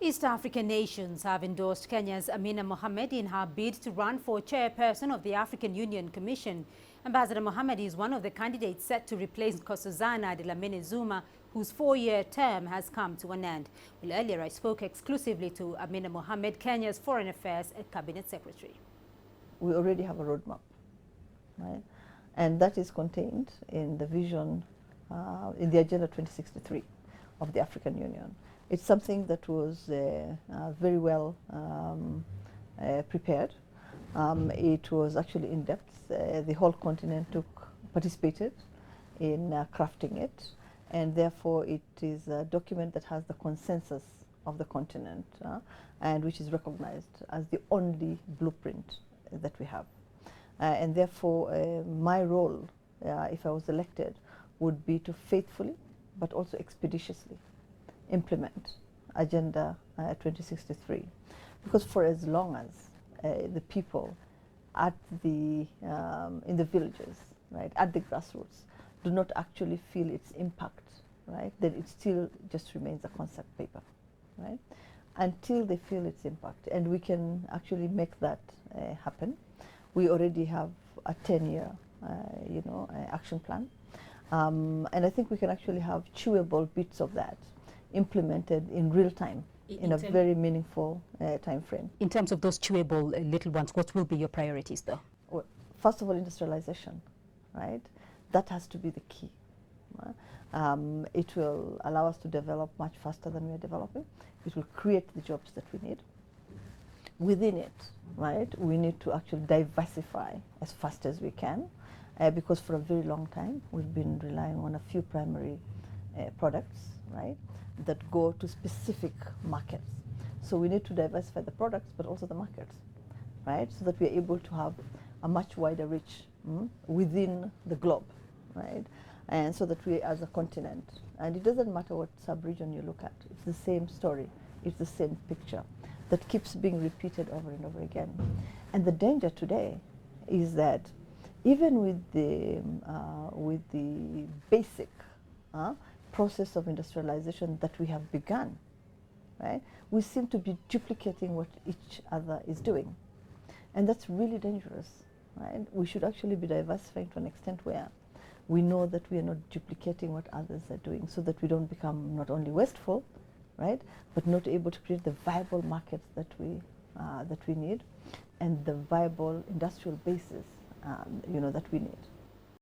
East African nations have endorsed Kenya's Amina Mohamed in her bid to run for chairperson of the African Union Commission. Ambassador Mohamed is one of the candidates set to replace Nkosazana Dlamini-Zuma, whose four-year term has come to an end. Well, earlier I spoke exclusively to Amina Mohamed, Kenya's Foreign Affairs Cabinet Secretary. We already have a roadmap, right? And that is contained in the vision, in the Agenda 2063 of the African Union. It's something that was very well prepared. It was actually in depth. The whole continent participated in crafting it, and therefore it is a document that has the consensus of the continent and which is recognized as the only blueprint that we have. And therefore my role, if I was elected, would be to faithfully but also expeditiously implement Agenda 2063, because for as long as the people at the in the villages, right, at the grassroots, do not actually feel its impact, right, then it still just remains a concept paper, right, until they feel its impact. And we can actually make that happen. We already have a 10-year action plan, and I think we can actually have chewable bits of that implemented in real time, in a very meaningful time frame. In terms of those chewable little ones, what will be your priorities though? Well, first of all, industrialization, right? That has to be the key. It will allow us to develop much faster than we are developing. It will create the jobs that we need. Within it, right, we need to actually diversify as fast as we can, because for a very long time we've been relying on a few primary products, right, that go to specific markets. So we need to diversify the products, but also the markets, right, so that we're able to have a much wider reach within the globe, right, and so that we as a continent, and it doesn't matter what sub-region you look at, it's the same story, it's the same picture that keeps being repeated over and over again. And the danger today is that even with the basic process of industrialization that we have begun, right, we seem to be duplicating what each other is doing. And that's really dangerous, right? We should actually be diversifying to an extent where we know that we are not duplicating what others are doing, so that we don't become not only wasteful, right, but not able to create the viable markets that we need, and the viable industrial bases that we need.